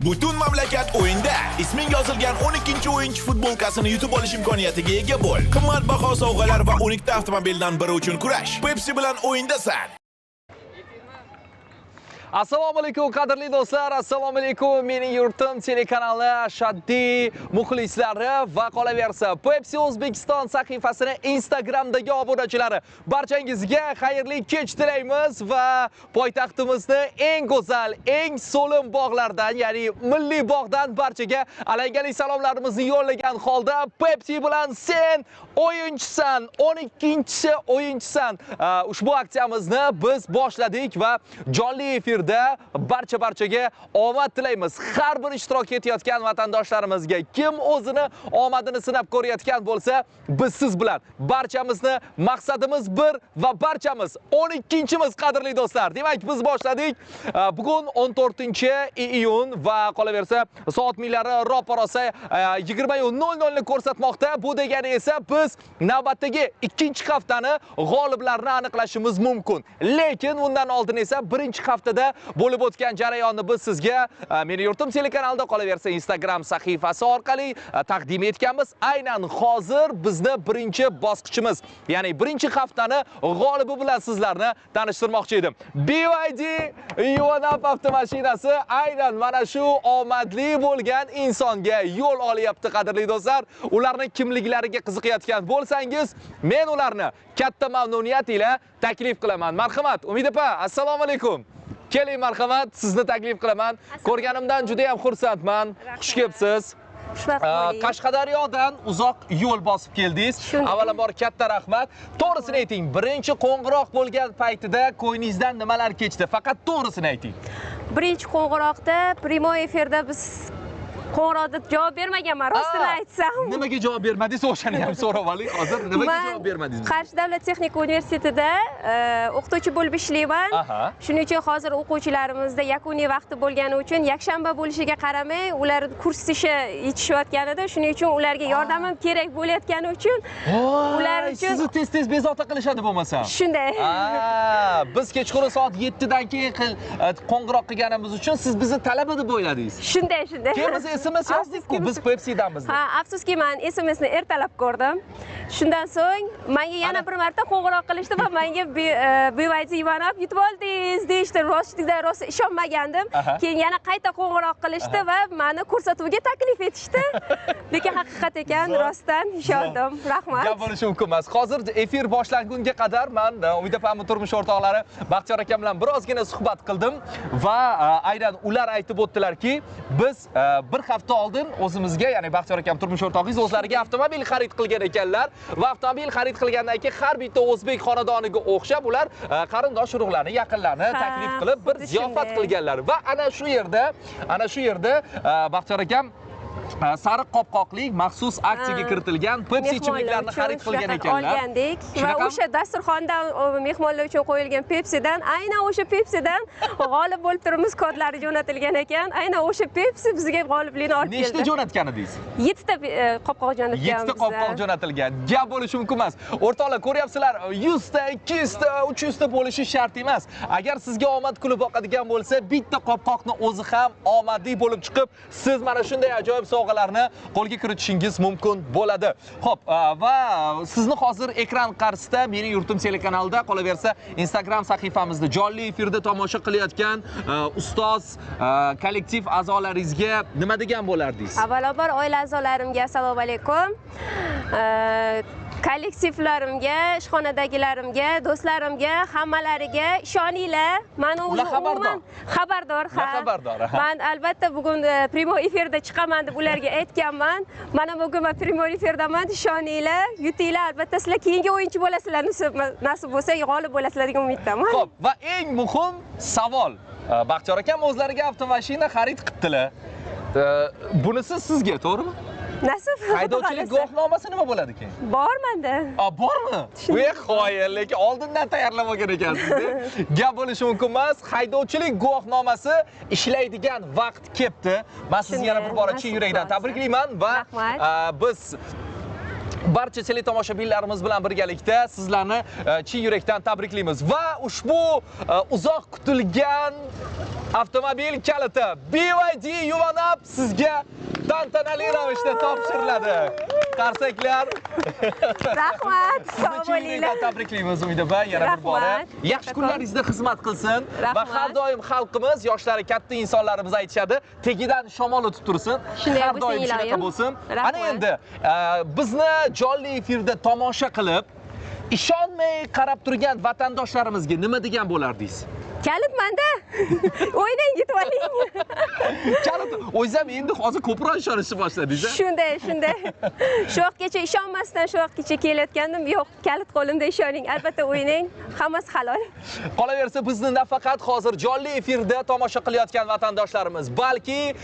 Butun mamlakat o'yinda isming yozilgan 12-o'yinchi futbolkasini yutib olish imkoniyatiga ega bo'l. Qimmatbaho sovg'alar va 12 ta avtomobildan biri uchun kurash. Pepsi bilan o'yindasan. Assalomu alaykum qadrli do'stlar, assalomu alaykum mening yurtim telekanali ashaddiy muxlislari va qolaversa Pepsi O'zbekiston sahifasini Instagramdagi obunachilari barchangizga xayrli kech tilaymiz va poytaxtimizni eng go'zal, eng so'lim bog'lardan, ya'ni Milliy bog'dan barchaga alangali salomlarimizni yo'llagan holda Pepsi bilan sen o'yinchisan, 12-chi o'yinchisan. Ushbu aksiyamizni biz boshladik va jonli efir barchaga omad tilaymiz. Har bir ishtirok etayotgan vatandoshlarimizga kim o'zini omadini sinab ko'rayotgan bo'lsa, biz siz bilan barchamizni maqsadimiz bir va barchamiz 12-chimiz qadrli do'stlar. Demak, biz boshladik. Bugun 14-iyun va qolaversa soat millari ro'parosa 20:00 ni ko'rsatmoqda. Bu degani esa biz navbatdagi 2-haftani g'oliblarini aniqlashimiz mumkin. Lekin undan oldin esa 1-haftada bo'lib o'tgan jarayonni biz sizga Meni yurtim telekanalida qolaversa Instagram sahifasi orqali taqdim etganmiz. Aynan hozir bizni birinchi bosqichimiz, ya'ni 1-haftani g'olibi bilan sizlarni tanishtirmoqchi edim. BYD Yuvanap avtomashinasi aynan mana shu omadli bo'lgan insonga yo'l olyapti qadrli do'stlar. Ularning kimliklariga qiziqayotgan bo'lsangiz, men ularni katta mamnuniyat ila taklif qilaman. Marhamat, Umid opa, assalomu alaykum. Keling, marhamat, sizni taklif qilaman. Ko'rganimdan juda ham xursandman. Xush kelibsiz. Qashqadaryodan uzoq yo'l bosib keldingiz. Avvalambor katta rahmat. To'g'risini ayting, birinchi qo'ng'iroq bo'lgan paytida ko'nglingizdan nimalar kechdi? Faqat to'g'risini ayting. Birinchi qo'ng'iroqda primoy efirda biz qo'ng'iroqda javob bermaganman, rostini aytsam. Nimaga javob bermadingiz? O'shani ham so'rab oling. Hozir nimaga javob bermadingiz? Qarshi davlat texnika universitetida o'qituvchi bo'lib ishlayman. Shuning uchun hozir o'quvchilarimizda yakuniy vaqti bo'lgani uchun yakshanba bo'lishiga qaramay, ular kurs ishi yetishayotganida, shuning uchun ularga yordamim kerak bo'layotgani uchun ular uchun sizni tez bezovta qilishadi bo'lmasa. Shunday. Biz kechqurun soat 7dan keyin qo'ng'iroq qilganimiz uchun siz bizni talaba deb o'yladingiz. Shunday. Keyin SMS yozdik-ku, biz Pepsi'danmiz. Afsuski men SMSni ertalab ko'rdim. Shundan so'ng menga yana bir marta qo'ng'iroq qilishdi va menga BYD Yuvanap yutib oldingiz deyishdi. Rost ishonmagandim. Keyin yana qayta qo'ng'iroq qilishdi va meni ko'rsatuvga taklif etishdi. Lekin haqiqat ekan, rostdan ishondim. Rahmat. Gap bo'lishi mumkin emas. Hozir efir boshlangunga qadar men Umid opamning turmush o'rtoqlari Baxtiyor akam bilan birozgina suhbat qildim va aynan ular aytib o'tdilarki, biz bir hafta oldin o'zimizga, ya'ni Baxtiyor akam turmush o'rtog'ingiz o'zlariga avtomobil xarid qilgan ekanlar va avtomobil xarid qilgandan keyin har bitta o'zbek xonadoniga o'xshab ular qarindosh urug'larni, yaqinlarni taklif qilib bir ziyofat qilganlar va ana shu yerda Baxtiyor akam sariq qopqoqli maxsus aksiyaga kiritilgan Pepsi ichimliklarni xarid qilgan ekanlar. Olgandik va o'sha dasturxondan mehmonlar uchun qo'yilgan Pepsidan, aynan o'sha Pepsidan g'olib bo'lib turibmiz, kodlari jo'natilgan ekan. Aynan o'sha Pepsi bizga g'oliblikni olib keldi. Nechta jo'natgan edingiz? 7 ta qopqoq jo'natganmiz. 7 ta qopqoq jo'natilgan. Gap bo'lishi mumkin emas. O'rtoqlar, ko'ryapsizlar, 100 ta, 200 ta, 300 ta bo'lishi shart emas. Agar sizga omad kulib boqadigan bo'lsa, bitta qopqoqni o'zi ham omadli bo'lib chiqib, siz mana shunday ajoyib sovg'alarni qo'lga kiritishingiz mumkin bo'ladi. Xo'p, va sizni hozir ekran qarshisida Mening yurtim telekanalida qolaversa Instagram sahifamizda jonli efirda tomosha qilayotgan ustoz kollektiv a'zolaringizga nima degan bo'lardingiz? Avvalambor oila a'zolarimga assalomu alaykum. Kollektivlarimga, ishxonadagilarimga, do'stlarimga, hammalariga ishoninglar. Meni ular xabardor. Men albatta bugun primo efirda chiqaman deb ularga aytganman. Mana bugun men primo efirdaman, ishoninglar, yutinglar. Albatta sizlar keyingi o'yinchi bo'lasizlar, nasib bo'lsa g'olib bo'lasizlar degan umiddaman. Xo'p, va eng muhim savol. Baxtiyor akam o'zlariga avtomashina xarid qildilar. Bunisi sizga, to'g'rimi? Nasib. Haydovchilik guvohnomasi nima bo'ladi keyin? Bor menda. Bormi? Qo'y, lekin oldindan tayyorlab olgan ekansiz. Gap bo'lishi mumkin emas. Haydovchilik guvohnomasi ishlaydigan vaqt kelibdi. Men sizni yana bir bora chin yurakdan tabriklayman va biz barcha teletomoshabinlarimiz bilan birgalikda sizlarni chin yurakdan tabriklaymiz va ushbu uzoq kutilgan avtomobil kaliti BYD Yuvanap sizga tantanali ravishda topshiriladi. Qarsaklar. Rahmat. Sizni Sog' chin bo'linglar. yurakdan tabriklaymiz Umida opa, yana bir bora. Rahmat. Yaxshi kunlaringizda xizmat qilsin va Rahmat. har doim xalqimiz, yoshlari katta insonlarimiz aytishadi, tegidan shamol o'tib tursin. Shunday Har bo'lsin, doim shunaqa iloyim. bo'lsin. Rahmat. Ana endi bizni jonli efirda tomosha qilib, ishonmay qarab turgan vatandoshlarimizga nima degan bo'lardingiz? Kalit manda. O'ynang, yetib oling. Kalit, o'zim endi hozir ko'proq ishonishni boshladingiz. Shunday. Shu vaqtgacha ishonmasdan shu vaqtgacha kelayotgandim. Yo'q, kalit qo'limda, ishoning. Albatta o'ynang. Hammasi halol. Qolaversa, bizni nafaqat hozir jonli efirda tomosha qilayotgan vatandoshlarimiz, balki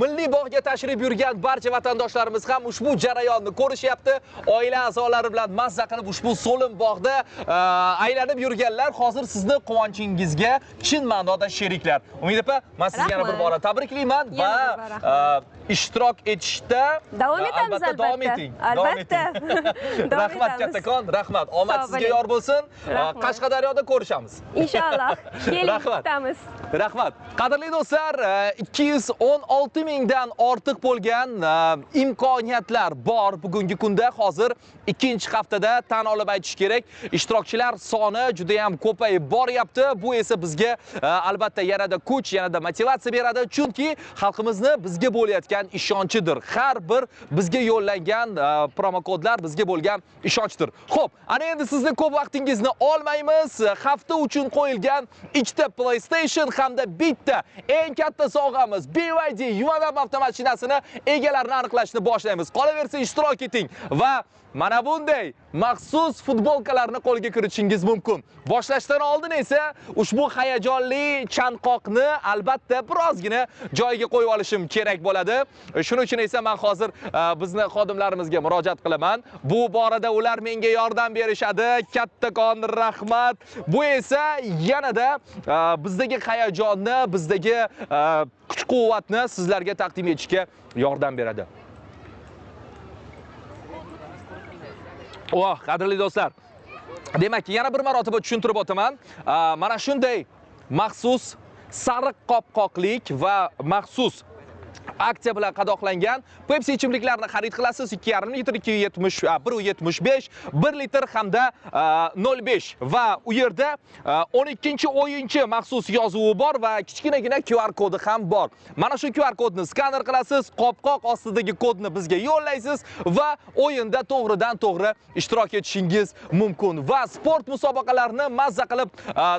Milliy bog'ga tashrif yurgan barcha vatandoshlarimiz ham ushbu jarayonni ko'rishyapti. Oila a'zolari bilan mazza qilib ushbu so'lim bog'da aylanib yurganlar hozir sizni quvonchingizga chin ma'noda sheriklar. Umid opa, men sizga yana bir bora tabriklayman va ishtirok etishda davom etamiz albatta. Davom eting. Albatta. Rahmat kattakon, rahmat. Omad sizga yor bo'lsin. Qashqadaryoda ko'rishamiz. Inshaalloh. Keling, kutamiz. Rahmat. Qadrli do'stlar, 216 mingdan ortiq bo'lgan imkoniyatlar bor bugungi kunda. Hozir ikkinchi haftada tan olib aytish kerak, ishtirokchilar soni juda ham ko'payib boryapti. Bu esa bizga albatta yanada kuch, yanada motivatsiya beradi, chunki xalqimizni bizga bo'layotgan ishonchidir. Har bir bizga yo'llangan promokodlar bizga bo'lgan ishonchdir. Xo'p, ana endi sizning ko'p vaqtingizni olmaymiz. Hafta uchun qo'yilgan ikkita PlayStation hamda bitta eng katta sovg'amiz BYD Yuvanab avtomashinasini egalarini aniqlashni boshlaymiz. Qolaversa, ishtirok eting va mana bunday maxsus futbolkalarni qo'lga kiritishingiz mumkin. Boshlashdan oldin esa ushbu hayajonli chanqoqni albatta birozgina joyiga qo'yib olishim kerak bo'ladi. Shuning uchun esa men hozir bizni xodimlarimizga murojaat qilaman. Bu borada ular menga yordam berishadi. Kattakon rahmat. Bu esa yanada bizdagi hayajonni, bizdagi kuch-quvvatni sizlarga taqdim etishga yordam beradi. Qadrli do'stlar, demak, yana bir marotaba tushuntirib o'taman. Mana shunday maxsus sariq qopqoqlik va maxsus aksiya bilan qadoqlangan Pepsi ichimliklarini xarid qilasiz. 2,5 litr, 1.75, 1 litr hamda 0.5 va u yerda 12-o'yinchi maxsus yozuvi bor va kichkinagina QR kodi ham bor. Mana shu QR kodni skaner qilasiz, qopqoq ostidagi kodni bizga yo'llaysiz va o'yinda to'g'ridan to'g'ri ishtirok etishingiz mumkin. Va sport musobaqalarini mazza qilib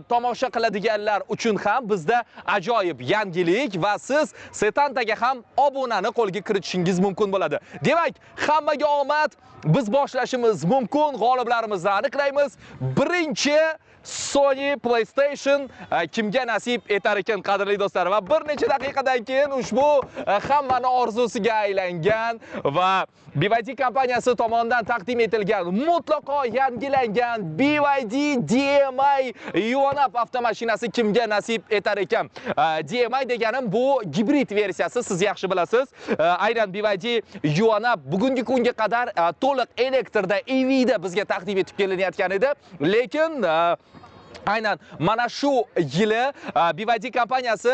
tomosha qiladiganlar uchun ham bizda ajoyib yangilik va siz Setantaga ham obunani qo'lga kiritishingiz mumkin bo'ladi. Demak, hammaga omad. Biz boshlashimiz mumkin. G'oliblarimizni aniqlaymiz. Birinchi Sony PlayStation kimga nasib etar ekan, qadrli do'stlar, va bir necha daqiqadan keyin ushbu hammani orzusiga aylangan va BYD kompaniyasi tomonidan taqdim etilgan mutlaqo yangilangan BYD DMI Yuvanab avtomashinasi kimga nasib etar ekan. DMI deganim bu gibrid versiyasi, siz yaxshi bilasiz. Aynan BYD Yuvanab bugungi kunga qadar to'liq elektrda EVda bizga taqdim etib kelinayotgan edi, lekin aynan mana shu yili BYD kompaniyasi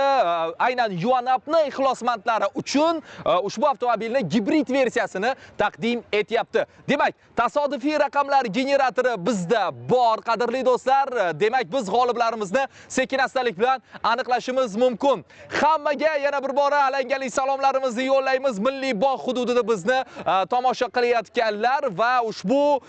aynan Yuvanabni ixlosmandlari uchun ushbu avtomobilni gibrid versiyasini taqdim etyapti. Demak, tasodifiy raqamlar generatori bizda bor, qadrli do'stlar. Demak, biz g'oliblarimizni sekin-astalik bilan aniqlashimiz mumkin. Hammaga yana bir bora alangali salomlarimizni yo'llaymiz. Milliy bog' hududida bizni tomosha qilayotganlar va ushbu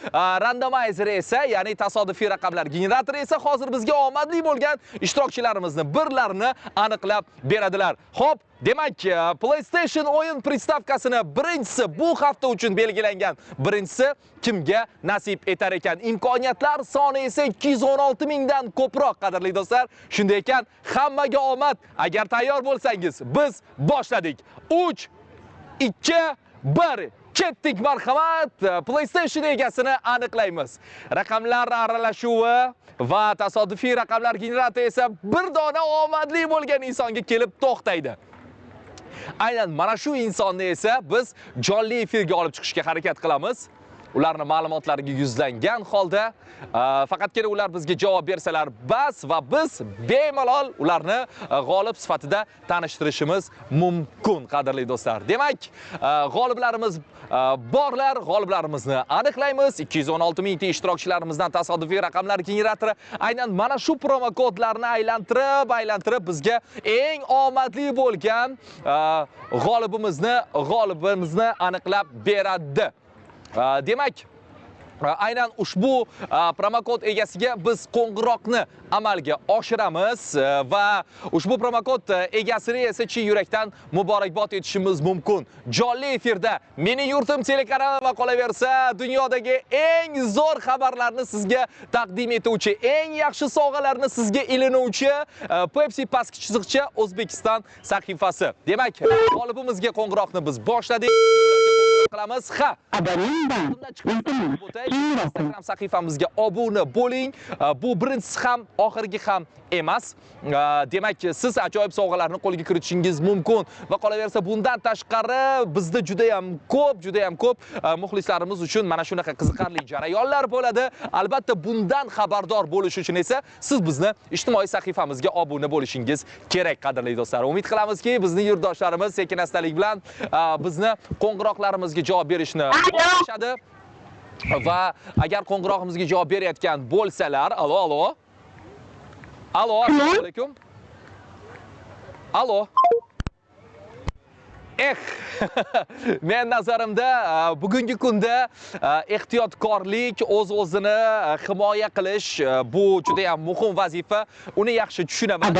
randomizer esa, ya'ni tasodifiy raqamlar generatori esa hozir bizga omadli bo'lgan ishtirokchilarimizni birlarini aniqlab beradilar. Xo'p, demak, PlayStation o'yin pristavkasini birinchisi bu hafta uchun belgilangan birinchisi kimga nasib etar ekan? Imkoniyatlar soni esa 216 mingdan ko'proq, qadrli do'stlar. Shunday ekan, hammaga omad. Agar tayyor bo'lsangiz, biz boshladik. 3, 2, 1. Ketdik, marhamat. PlayStation egasini aniqlaymiz. Raqamlar aralashuvi va tasodifiy raqamlar generatori esa bir dona omadli bo'lgan insonga kelib to'xtaydi. Aynan mana shu insonni esa biz jonli efirga olib chiqishga harakat qilamiz. ularning ma'lumotlariga yuzlangan holda faqatgina ular bizga javob bersalar bas va biz bemalol ularni g'olib sifatida tanishtirishimiz mumkin, qadrli do'stlar. Demak, g'oliblarimiz borlar, g'oliblarimizni aniqlaymiz. 216 mingta ishtirokchilarimizdan tasodifiy raqamlar generatori aynan mana shu promo kodlarni aylantirib bizga eng omadli bo'lgan g'olibimizni aniqlab beradi. Demak, aynan ushbu promokod egasiga biz qo'ng'iroqni amalga oshiramiz va ushbu promokod egasini esa chin yurakdan muborakbod etishimiz mumkin. Jonli efirda Mening yurtim telekanali va qolaversa dunyodagi eng zo'r xabarlarni sizga taqdim etuvchi, eng yaxshi sovg'alarni sizga ilinuvchi Pepsi pastki chiziqcha O'zbekiston sahifasi. Demak, g'olibimizga qo'ng'iroqni biz boshladik. Qilamiz. Ha. Instagram sahifamizga obuna bo'ling. Bu birinchisi ham, oxirgi ham emas. Demak, siz ajoyib sovg'alarni qo'lga kiritishingiz mumkin va qolaversa bundan tashqari bizda juda ham ko'p muxlislarimiz uchun mana shunaqa qiziqarli jarayonlar bo'ladi. Albatta bundan xabardor bo'lish uchun esa siz bizni ijtimoiy sahifamizga obuna bo'lishingiz kerak, qadrli do'stlar. Umid qilamizki, bizning yurtdoshlarimiz sekin-astalik bilan bizni qo'ng'iroqlarimizga javob berishni boshlashadi. Va agar qo'ng'irog'imizga javob berayotgan bo'lsalar, alo, assalomu alaykum. Alo. Men nazarimda bugungi kunda ehtiyotkorlik, o'z-o'zini himoya qilish bu juda ham muhim vazifa. Uni yaxshi tushunaman.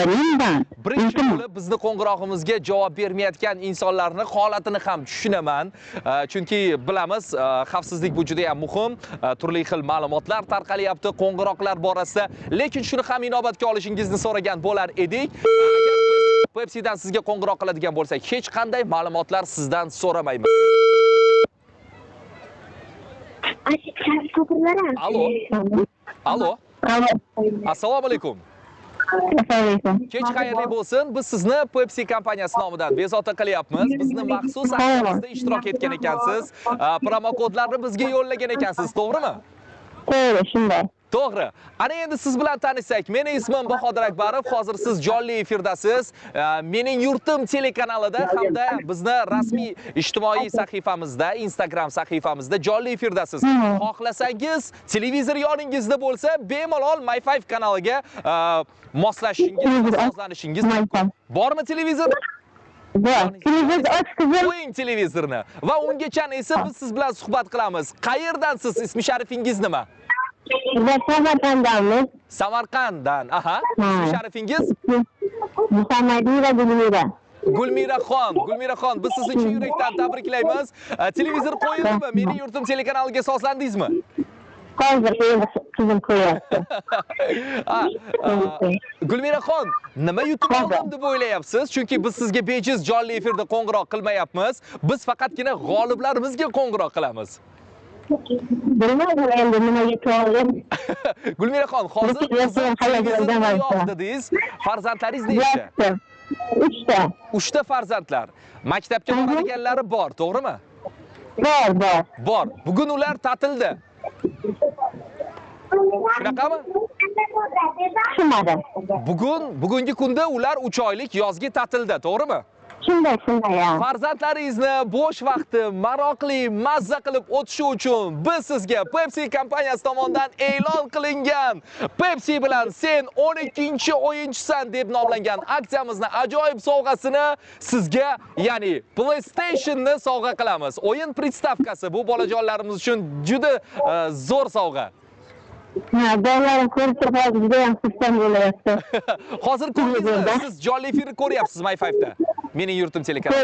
Birinchi bo'lib bizni qo'ng'irog'imizga javob bermayotgan insonlarning holatini ham tushunaman. Chunki bilamiz, xavfsizlik bu juda ham muhim. Turli xil ma'lumotlar tarqalyapti qo'ng'iroqlar borasida. Lekin shuni ham inobatga olishingizni so'ragan bo'lar edik. Pepsi'dan sizga qo'ng'iroq qiladigan bo'lsak, hech qanday ma'lumotlar sizdan so'ramaymiz. Alo. Assalomu alaykum. Kech xayrli bo'lsin. Biz sizni Pepsi kompaniyasi nomidan bezovta qilyapmiz. Bizni maxsus aktsiyamizda ishtirok etgan ekansiz. Promo kodlarni bizga yo'llagan ekansiz, to'g'rimi? To'g'ri, shunday. To'g'ri. Ana endi siz bilan tanishsak, mening ismim Bahodir Akbarov. Hozir siz jonli efirdasiz. Mening yurtim telekanalida hamda bizni rasmiy ijtimoiy sahifamizda, Instagram sahifamizda jonli efirdasiz. Xohlasangiz, televizor yoningizda bo'lsa, bemalol My5 kanaliga moslashishingiz, sozlanishingiz mumkin. Bormi televizor? Televizor ochdim. Qo'ying televizorni va ungacha esa biz siz bilan suhbat qilamiz. Qayerdansiz? Ismi sharifingiz nima? Samarqanddanmiz. Samarqanddan. Aha. Ismi sharifingiz? Muhammadiyeva Gulmira. Gulmiraxon, biz sizni chin yurakdan tabriklaymiz. Televizor qo'yildimi? Mening yurtim telekanaliga sozlandingizmi? Hozir qizim qo'yapti. Gulmiraxon, nima yutib oldim deb o'ylayapsiz? Chunki biz sizga bejiz jonli efirda qo'ng'iroq qilmayapmiz. Biz faqatgina g'oliblarimizga qo'ng'iroq qilamiz. Bilmadim endi nimaga to'g'ri. Gulmiraxon, hozir dedingiz, farzandlaringiz nechta? 3 ta farzandlar. Maktabga boradiganlari bor, to'g'rimi? Bor. Bugun ular ta'tilda. Shunaqami? Tushunmadim. Bugungi kunda ular 3 oylik yozgi ta'tilda, to'g'rimi? Shunday ya. Farzandlaringizni bo'sh vaqti maroqli, mazza qilib o'tishi uchun biz sizga Pepsi kompaniyasi tomonidan e'lon qilingan Pepsi bilan sen 12-o'yinchisan deb nomlangan aksiyamizni ajoyib sovg'asini sizga, ya'ni PlayStation'ni sovg'a qilamiz. O'yin pristavkasi bu bolajonlarimiz uchun juda zo'r sovg'a. Bolalar ko'rib turib juda ham xursand bo'lyapti. Hozir ko'rdingizmi? Siz jonli efirni ko'ryapsiz My5da. Mening yurtim telekanali.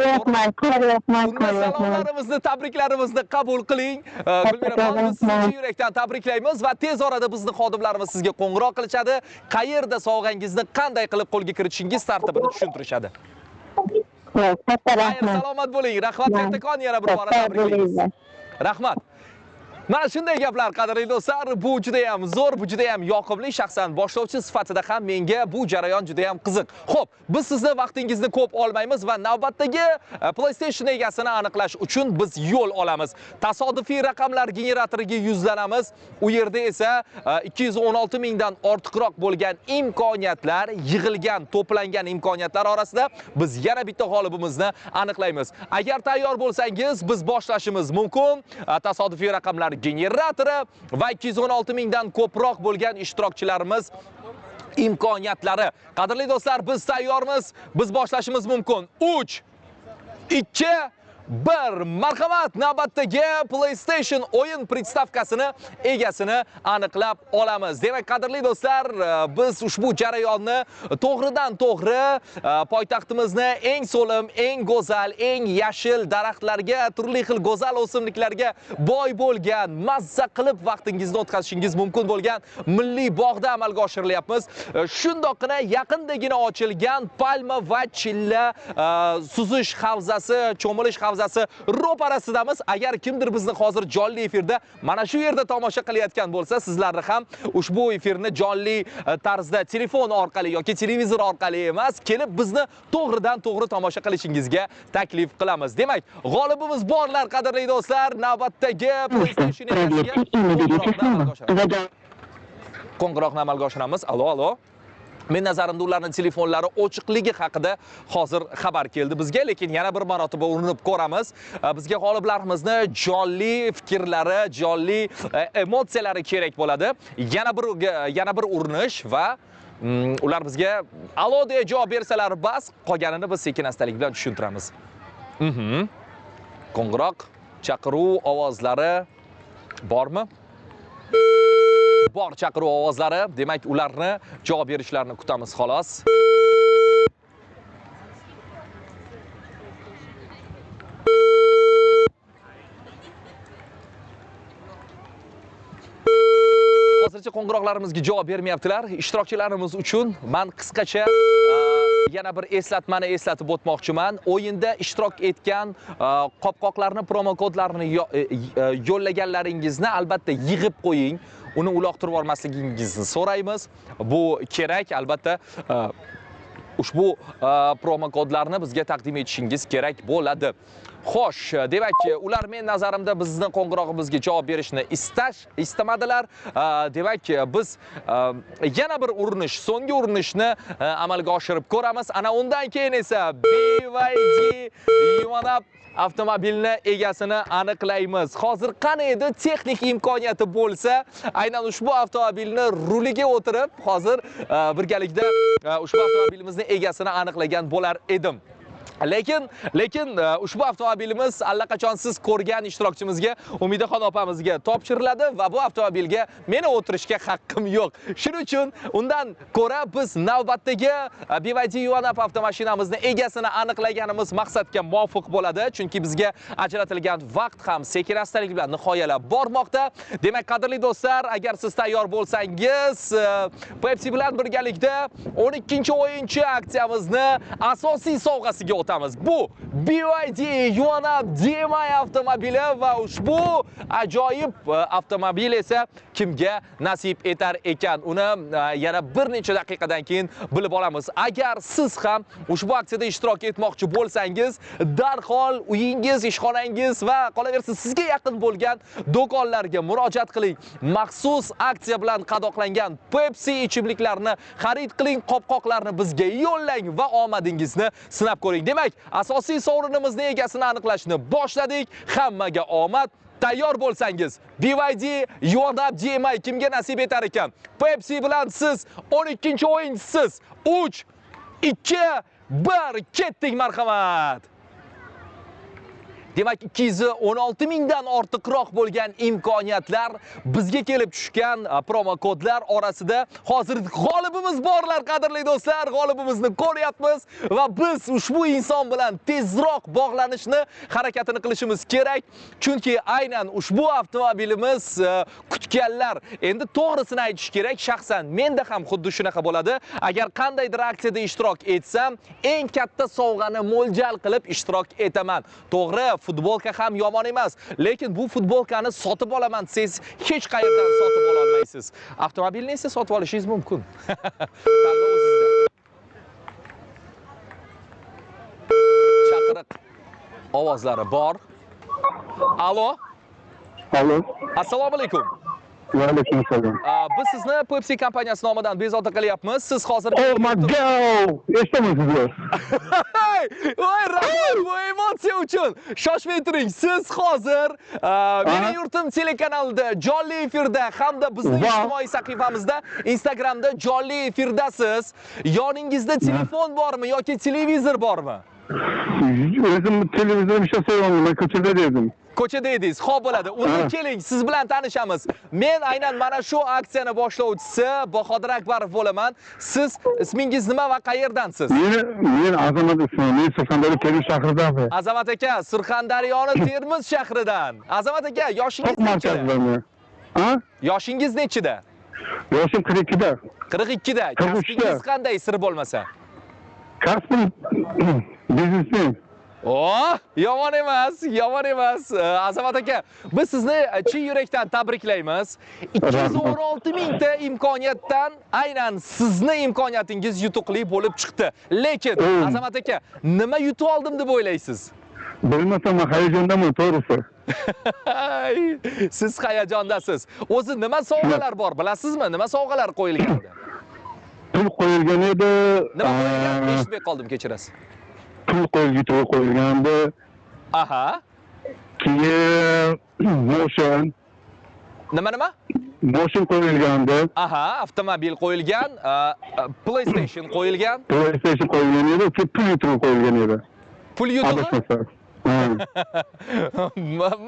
Ko'ryapman. Salomlarimizni, tabriklarimizni qabul qiling. Gulmiraxon, sizni yurakdan tabriklaymiz va tez orada bizning xodimlarimiz sizga qo'ng'iroq qilishadi. Qayerda sovg'angizni qanday qilib qo'lga kiritishingiz tartibini tushuntirishadi. Katta rahmat. Salomat bo'ling. Rahmat, kattakon, yana bir bora tabriklaymiz. Rahmat. Mana shunday gaplar, qadrli do'stlar, bu juda ham zo'r, bu juda ham yoqimli. Shaxsan boshlovchi sifatida ham menga bu jarayon juda ham qiziq. Xo'p, biz sizni vaqtingizni ko'p olmaymiz va navbatdagi PlayStation egasini aniqlash uchun biz yo'l olamiz. Tasodifiy raqamlar generatoriga yuzlanamiz. U yerda esa 216 mingdan ortiqroq bo'lgan imkoniyatlar yig'ilgan, to'plangan imkoniyatlar orasida biz yana bitta g'olibimizni aniqlaymiz. Agar tayyor bo'lsangiz, biz boshlashimiz mumkin. Tasodifiy raqamlar generatori va 216 mingdan ko'proq bo'lgan ishtirokchilarimiz imkoniyatlari. Qadrli do'stlar, biz tayyormiz. Biz boshlashimiz mumkin. 3 2 1 marhamat, navbatdagi PlayStation o'yin pristavkasini egasini aniqlab olamiz. Demak, qadrli do'stlar, biz ushbu jarayonni to'g'ridan to'g'ri poytaxtimizni eng so'lim, eng go'zal, eng yashil daraxtlarga, turli xil go'zal o'simliklarga boy bo'lgan, mazza qilib vaqtingizni o'tkazishingiz mumkin bo'lgan milliy bog'da amalga oshirilyapmiz. Shundoqqina yaqindagina ochilgan Palma va Chilla suzish havzasi, cho'milish havzasi ro'parasidamiz. Agar kimdir bizni hozir jonli efirda mana shu yerda tomosha qilayotgan bo'lsa, sizlarni ham ushbu efirni jonli tarzda telefon orqali yoki televizor orqali emas, kelib bizni to'g'ridan to'g'ri tomosha qilishingizga taklif qilamiz. Demak, g'olibimiz borlar, qadrli do'stlar. Navbatdagi PlayStation qo'ng'iroqni amalga oshiramiz. Alo. Men nazarimda ularning telefonlari ochiqligi haqida hozir xabar keldi bizga, lekin yana bir marotaba urinib ko'ramiz. Bizga g'oliblarimizni jonli fikrlari, jonli emotsiyalari kerak bo'ladi. Yana bir urinish va ular bizga alo deya javob bersalar bas, qolganini biz sekin-astalik bilan tushuntiramiz. Qo'ng'iroq, chaqiruv ovozlari bormi? Bor chaqiruv ovozlari. Demak, ularni javob berishlarini kutamiz xolos. Hozircha qo'ng'iroqlarimizga javob bermayaptilar. Ishtirokchilarimiz uchun men qisqacha yana bir eslatmani eslatib o'tmoqchiman. O'yinda ishtirok etgan qopqoqlarni, promo kodlarini yo'llaganlaringizni albatta yig'ib qo'ying. Uni uloqtirib olmasligingizni so'raymiz. Bu kerak, albatta ushbu promo kodlarni bizga taqdim etishingiz kerak bo'ladi. Xo'sh, demak, ular men nazarimda bizni qo'ng'irog'imizga javob berishni istamadilar. Demak, biz yana bir urinish, so'nggi urinishni amalga oshirib ko'ramiz. Ana undan keyin esa BYD Yuvanab avtomobilni egasini aniqlaymiz. Hozir qani edi texnik imkoniyati bo'lsa, aynan ushbu avtomobilni ruliga o'tirib, hozir birgalikda ushbu avtomobilimizni egasini aniqlagan bo'lar edim. Lekin ushbu avtomobilimiz allaqachon siz ko'rgan ishtirokchimizga, Umidaxon opamizga topshiriladi va bu avtomobilga meni o'tirishga haqqim yo'q. Shuning uchun undan ko'ra biz navbatdagi BYD Yuvanab avtomashinamizni egasini aniqlaganimiz maqsadga muvofiq bo'ladi, chunki bizga ajratilgan vaqt ham sekin-astalik bilan nihoyalab bormoqda. Demak, qadrli do'stlar, agar siz tayyor bo'lsangiz, Pepsi bilan birgalikda 12-o'yinchi aksiyamizni asosiy sovg'asiga o'tamiz. Bu BYD Yuvanab DMI avtomobili va ushbu ajoyib avtomobil esa kimga nasib etar ekan, uni yana bir necha daqiqadan keyin bilib olamiz. Agar siz ham ushbu aksiyada ishtirok etmoqchi bo'lsangiz, darhol uyingiz, ishxonangiz va qolaversa sizga yaqin bo'lgan do'konlarga murojaat qiling. Maxsus aksiya bilan qadoqlangan Pepsi ichimliklarini xarid qiling, qopqoqlarni bizga yo'llang va omadingizni sinab ko'ring. Demak, asosiy sovrinimizni egasini aniqlashni boshladik. Hammaga omad. Tayyor bo'lsangiz, BYD Yuvanab DMI kimga nasib etar ekan? Pepsi bilan siz 12-o'yinchisiz. 3 2 1 ketdik, marhamat. Demak, 216 mingdan ortiqroq bo'lgan imkoniyatlar bizga kelib tushgan promo kodlar orasida hozir g'olibimiz borlar, qadrli do'stlar. G'olibimizni ko'ryapmiz va biz ushbu inson bilan tezroq bog'lanishni harakatini qilishimiz kerak. Chunki aynan ushbu avtomobilimiz kutganlar. Endi to'g'risini aytish kerak, shaxsan menda ham xuddi shunaqa bo'ladi. Agar qandaydir aksiyada ishtirok etsam, eng katta sovg'ani mo'ljal qilib ishtirok etaman. To'g'ri, futbolka ham yomon emas. Lekin bu futbolkani sotib olaman desangiz, hech qayerdan sotib ola olmaysiz. Avtomobilni esa sotib olishingiz mumkin. Tanlov o'zingizda. Chaqiriq ovozlari bor. Alo. Alo. Assalomu alaykum. Va alaykum assalom. Biz sizni Pepsi kompaniyasi nomidan bezovta qilyapmiz. Siz hozir Oh my god! Eshitamasizlar? Voy, rahmat bu emotsiya uchun. Shoshmay turing. Siz hozir Mening yurtim telekanalida jonli efirda hamda bizning ijtimoiy sahifamizda Instagramda jonli efirdasiz. Yoningizda telefon bormi yoki televizor bormi? O'zim televizorda ishlayapman, men ko'chada edim. Ko'chada edingiz. Xo'p bo'ladi. Unda keling, siz bilan tanishamiz. Men aynan mana shu aksiyani boshlovchisi Bahodir Akbarov bo'laman. Siz ismingiz nima va qayerdansiz? Men Azamat ismim. Men Surxondaryo Termiz shahridanman. Azamat aka, Surxondaryoni Termiz shahridan. Azamat aka, yoshingiz nechida? Ha? Yoshingiz nechida? Yoshim 42da. 42da. Kasbingiz qanday, sir bo'lmasa? Kasbim biznesmen. Oh, yomon emas, yomon emas. Azamat aka, biz sizni chin yurakdan tabriklaymiz. 216 mingta imkoniyatdan aynan sizni imkoniyatingiz yutuqli bo'lib chiqdi. Lekin Azamat aka, nima yutib oldim deb o'ylaysiz? Bilmasam, men hayajondaman, to'g'risi. Siz hayajondasiz. O'zi nima sovg'alar bor, bilasizmi? Nima sovg'alar qo'yilgandi? Pul qo'yilgan edi. Nima qo'yilgan? Eshitmay qoldim, kechirasiz. Pul qo'yilgandi. Aha. Keyin motion. Nima? Motion qo'yilgandi. Aha, avtomobil qo'yilgan, PlayStation qo'yilgan. PlayStation qo'yilgan edi, pul yutug'i qo'yilgan edi. Pul yutug'i?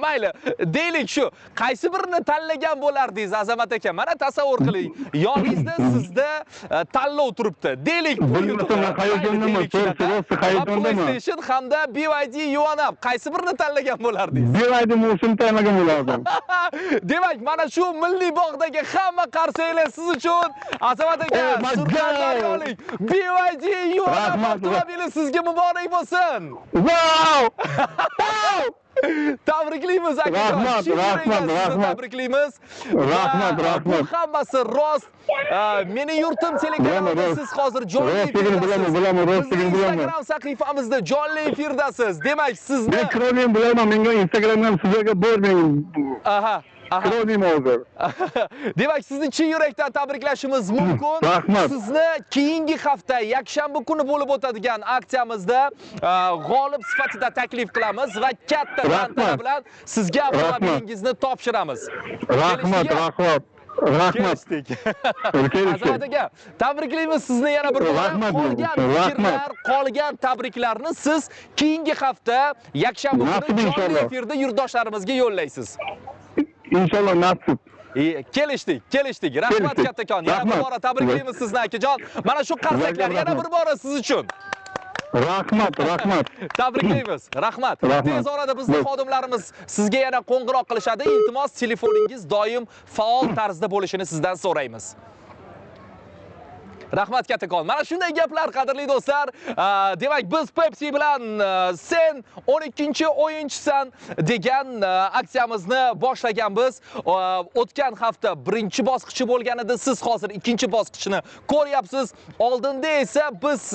Mayli, deylik shu. Qaysi birini tanlagan bo'lardingiz, Azamat aka? Mana tasavvur qiling. Yoningizda sizda tanlov turibdi. Deylik, pul yutug'i. PlayStation hamda BYD Yuanab. Qaysi birini tanlagan bo'lardingiz? BYD Motion tanlagan bo'lardim. Demak, mana shu Milliy bog'dagi hamma qarsaklar siz uchun. Azamat aka, Surxondaryolik BYD Yuanab avtomobili sizga muborak bo'lsin. Wow! Tabriklaymiz aka. Rahmat. Tabriklaymiz. Rahmat. Bu hammasi rost. Mening yurtim telekanalida siz hozir jonli efirdasiz. Bilaman. Instagram sahifamizda jonli efirdasiz. Demak, sizni Men Kronim bilaman, menga Instagramdan sizlarga bormang. Aha. Kronim hozir. Demak, sizni chin yurakdan tabriklashimiz mumkin. Rahmat. Sizni keyingi hafta yakshanba kuni bo'lib o'tadigan aksiyamizda g'olib sifatida taklif qilamiz va katta tantana bilan sizga avtomobilingizni topshiramiz. Rahmat. Kelishdek. Azamat aka, tabriklaymiz sizni yana bir bor. Qolgan tabriklarni siz keyingi hafta yakshanba kuni jonli efirda yurtdoshlarimizga yo'llaysiz. Inshaalloh nasib. Kelishdik. Rahmat kattakon. Yana bir bora tabriklaymiz sizni akajon. Mana shu qarsaklar yana bir bora siz uchun. Rahmat. Tabriklaymiz. Rahmat. Tez orada bizning xodimlarimiz sizga yana qo'ng'iroq qilishadi. Iltimos, telefoningiz doim faol tarzda bo'lishini sizdan so'raymiz. Rahmat kattakon. Mana shunday gaplar, qadrli do'stlar. Demak, biz Pepsi bilan sen 12-o'yinchisan degan aksiyamizni boshlaganmiz. O'tgan hafta birinchi bosqichi bo'lgan edi. Siz hozir ikkinchi bosqichini ko'ryapsiz. Oldinda esa biz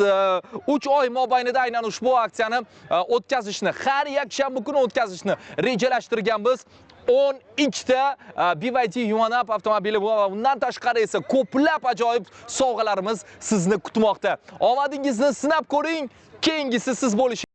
3 oy mobaynida aynan ushbu aksiyani o'tkazishni, har yakshanba kuni o'tkazishni rejalashtirganmiz. 12 ta BYD Yuanab avtomobili va undan tashqari esa ko'plab ajoyib sovg'alarimiz sizni kutmoqda. Omadingizni sinab ko'ring, keyingisi siz bo'lishingiz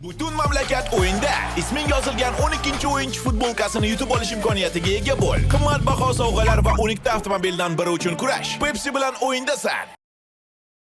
Butun mamlakat o'yinda. Isming yozilgan 12-o'yinchi futbolkasini yutib olish imkoniyatiga ega bo'l. Qimmatbaho sovg'alar va 12 ta avtomobildan biri uchun kurash. Pepsi bilan o'yindasan.